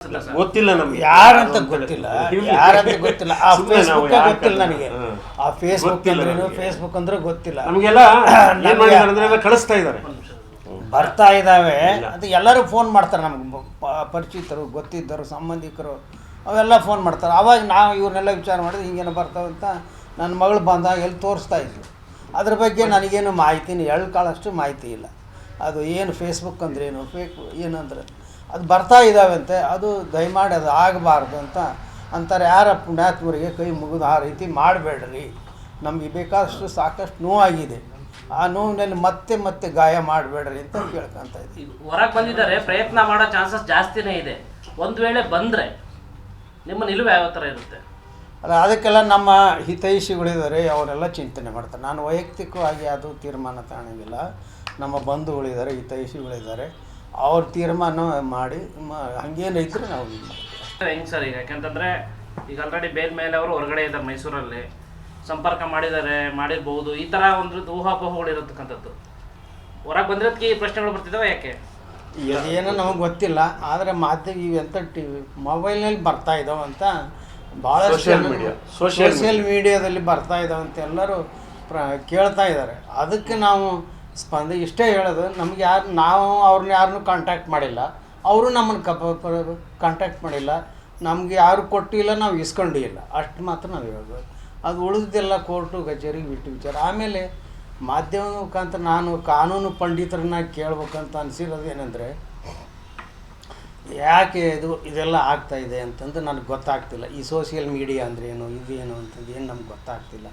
ಗೊತ್ತಿಲ್ಲ ನಮ್ಗೆ ಯಾರಂತ ಗೊತ್ತಿಲ್ಲ ಆ ಫೇಸ್ಬುಕ್ ಗೊತ್ತಿಲ್ಲ ನನಗೆ. ಆ ಫೇಸ್ಬುಕ್ ಅಂದ್ರೇನು, ಫೇಸ್ಬುಕ್ ಅಂದ್ರೆ ಗೊತ್ತಿಲ್ಲ ನಮಗೆಲ್ಲ. ಕಳಿಸ್ತಾ ಇದ್ದಾರೆ, ಬರ್ತಾ ಇದ್ದಾವೆ. ಅದು ಎಲ್ಲರೂ ಫೋನ್ ಮಾಡ್ತಾರೆ, ನಮ್ಗೆ ಪರಿಚಿತರು, ಗೊತ್ತಿದ್ದರು, ಸಂಬಂಧಿಕರು ಅವೆಲ್ಲ ಫೋನ್ ಮಾಡ್ತಾರೆ. ಅವಾಗ ನಾವು ಇವ್ರನ್ನೆಲ್ಲ ವಿಚಾರ ಮಾಡಿದ್ರೆ ಹಿಂಗೇನು ಬರ್ತಾವೆ ಅಂತ ನನ್ನ ಮಗಳು ಬಂದಾಗ ಎಲ್ಲಿ ತೋರಿಸ್ತಾ ಇದ್ಲು. ಅದ್ರ ಬಗ್ಗೆ ನನಗೇನು ಮಾಹಿತಿನ ಕಾಳಷ್ಟು ಮಾಹಿತಿ ಇಲ್ಲ. ಅದು ಏನು ಫೇಸ್ಬುಕ್ ಅಂದ್ರೇನು, ಫೇಕ್ ಏನಂದ್ರೆ ಅದು ಬರ್ತಾ ಇದ್ದಾವಂತೆ. ಅದು ದಯಮಾಡಿ ಅದು ಆಗಬಾರ್ದು ಅಂತ ಅಂತಾರೆ. ಯಾರ ಪುಣ್ಯಾತ್ಮರಿಗೆ ಕೈ ಮುಗಿದು ಆ ರೀತಿ ಮಾಡಬೇಡ್ರಿ. ನಮಗೆ ಬೇಕಾದಷ್ಟು ಸಾಕಷ್ಟು ನೋವಾಗಿದೆ. ಆ ನೋವಿನಲ್ಲಿ ಮತ್ತೆ ಮತ್ತೆ ಗಾಯ ಮಾಡಬೇಡ್ರಿ ಅಂತ ಕೇಳ್ಕೊಂತ ಇದ್ದೀವಿ. ಹೊರಗೆ ಬಂದಿದ್ದಾರೆ, ಪ್ರಯತ್ನ ಮಾಡೋ ಚಾನ್ಸಸ್ ಜಾಸ್ತಿನೇ ಇದೆ. ಒಂದು ವೇಳೆ ಬಂದರೆ ನಿಮ್ಮ ನಿಲುವು ಯಾವ ಥರ ಇರುತ್ತೆ? ಅಲ್ಲ, ಅದಕ್ಕೆಲ್ಲ ನಮ್ಮ ಹಿತೈಷಿಗಳಿದ್ದಾರೆ, ಅವರೆಲ್ಲ ಚಿಂತನೆ ಮಾಡ್ತಾರೆ. ನಾನು ವೈಯಕ್ತಿಕವಾಗಿ ಅದು ತೀರ್ಮಾನ ತಗೊಳ್ಳೋಂಗಿಲ್ಲ. ನಮ್ಮ ಬಂಧುಗಳಿದ್ದಾರೆ, ಹಿತೈಷಿಗಳಿದ್ದಾರೆ, ಅವ್ರ ತೀರ್ಮಾನ ಮಾಡಿ ಹಂಗೇನೈತ್ರಿ ನಾವು ಹೆಂಗೆ ಸರ್ ಈಗ? ಯಾಕೆಂತಂದರೆ ಈಗ ಆಲ್ರೆಡಿ ಬೇಲ್ ಮೇಲೆ ಅವರು ಹೊರಗಡೆ ಇದ್ದಾರೆ, ಮೈಸೂರಲ್ಲಿ ಸಂಪರ್ಕ ಮಾಡಿರ್ಬೋದು. ಈ ಥರ ಒಂದು ಊಹಾಪೋಹಗಳು ಇರತಕ್ಕಂಥದ್ದು. ಹೊರಗೆ ಬಂದಿರೋದಕ್ಕೆ ಈ ಪ್ರಶ್ನೆಗಳು ಬರ್ತಿದ್ದಾವೆ ಯಾಕೆ? ಏನೋ ನಮಗೆ ಗೊತ್ತಿಲ್ಲ. ಆದರೆ ಮಾಧ್ಯಮ ಇವೆಂಥ ಮೊಬೈಲ್ನಲ್ಲಿ ಬರ್ತಾ ಇದ್ದಾವೆ ಅಂತ ಭಾಳಷ್ಟು ಸೋಷಿಯಲ್ ಮೀಡಿಯಾದಲ್ಲಿ ಬರ್ತಾ ಇದ್ದಾವೆ ಅಂತ ಎಲ್ಲರೂ ಕೇಳ್ತಾ ಇದ್ದಾರೆ. ಅದಕ್ಕೆ ನಾವು ಇಷ್ಟೇ ಹೇಳೋದು, ನಮ್ಗೆ ನಾವು ಅವ್ರನ್ನ ಯಾರನ್ನೂ ಕಾಂಟ್ಯಾಕ್ಟ್ ಮಾಡಿಲ್ಲ, ಅವರು ನಮ್ಮನ್ನು ಕಾಂಟ್ಯಾಕ್ಟ್ ಮಾಡಿಲ್ಲ, ನಮಗೆ ಯಾರು ಕೊಟ್ಟಿಲ್ಲ, ನಾವು ಇಸ್ಕೊಂಡಿಲ್ಲ. ಅಷ್ಟು ಮಾತ್ರ ನಾವು ಹೇಳ್ಬೋದು. ಅದು ಉಳಿದೆಲ್ಲ ಕೋರ್ಟು ಕಚೇರಿಗೆ ಬಿಟ್ಟು ವಿಚಾರ. ಆಮೇಲೆ ಮಾಧ್ಯಮದ ಮುಖಾಂತರ ನಾನು ಕಾನೂನು ಪಂಡಿತರನ್ನ ಕೇಳ್ಬೇಕಂತ ಅನಿಸಿರೋದು ಏನಂದರೆ, ಯಾಕೆ ಇದೆಲ್ಲ ಆಗ್ತಾಯಿದೆ ಅಂತಂದು ನನಗೆ ಗೊತ್ತಾಗ್ತಿಲ್ಲ. ಈ ಸೋಷಿಯಲ್ ಮೀಡಿಯಾ ಅಂದ್ರೇನು, ಇದೇನು ಅಂತಂದು ಏನು ನಮ್ಗೆ ಗೊತ್ತಾಗ್ತಿಲ್ಲ.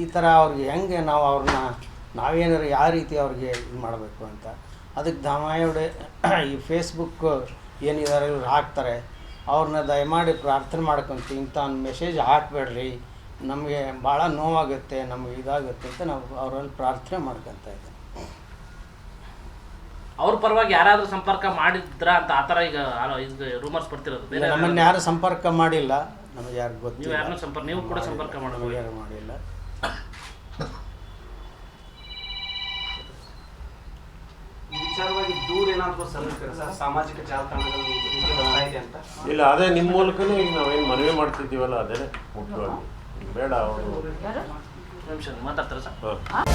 ಈ ಥರ ಅವ್ರಿಗೆ ಹೆಂಗೆ ನಾವು ಅವ್ರನ್ನ ನಾವೇನಾರು ಯಾವ ರೀತಿ ಅವ್ರಿಗೆ ಇದು ಮಾಡಬೇಕು ಅಂತ. ಅದಕ್ಕೆ ದಯಮಾಡಿ ಈ ಫೇಸ್ಬುಕ್ ಏನಿದ್ದಾರೆ ಇವ್ರು ಹಾಕ್ತಾರೆ, ಅವ್ರನ್ನ ದಯಮಾಡಿ ಪ್ರಾರ್ಥನೆ ಮಾಡ್ಕೊತೀವಿ, ಇಂಥ ಒಂದು ಮೆಸೇಜ್ ಹಾಕಬೇಡ್ರಿ, ನಮಗೆ ಭಾಳ ನೋವಾಗುತ್ತೆ, ನಮಗೆ ಇದಾಗುತ್ತೆ ಅಂತ ನಾವು ಅವರಲ್ಲಿ ಪ್ರಾರ್ಥನೆ ಮಾಡ್ಕೊತಾ ಇದ್ದೀವಿ. ಅವ್ರ ಪರವಾಗಿ ಯಾರಾದರೂ ಸಂಪರ್ಕ ಮಾಡಿದ್ರ ಅಂತ ಆ ಥರ ಈಗ ರೂಮರ್ಸ್ ಬರ್ತಿರೋದು? ನಮ್ಮನ್ನು ಯಾರು ಸಂಪರ್ಕ ಮಾಡಿಲ್ಲ, ನಮಗೆ ಯಾರು ಗೊತ್ತಿಲ್ಲ. ನೀವು ಕೂಡ ಸಂಪರ್ಕ ಮಾಡೋದು ಯಾರು ಮಾಡಿಲ್ಲ. ವಿಚಾರವಾಗಿ ದೂರ ಏನಾದರೂ ಸಲ್ಲಿಸ್ತಾರೆ ಸರ್, ಸಾಮಾಜಿಕ ಜಾಲತಾಣಗಳಲ್ಲಿ ಅಂತ? ಇಲ್ಲ, ಅದೇ ನಿಮ್ಮ ಮೂಲಕನೇ ಈಗ ನಾವೇನು ಮನವಿ ಮಾಡ್ತಿದ್ದೀವಲ್ಲ, ಅದೇ ಮುಖ್ಯವಾಗಿ. ಬೇಡ ಅವರು ನಿಮಿಷ ಮಾತಾಡ್ತಾರೆ ಸರ್. ಹಾಂ.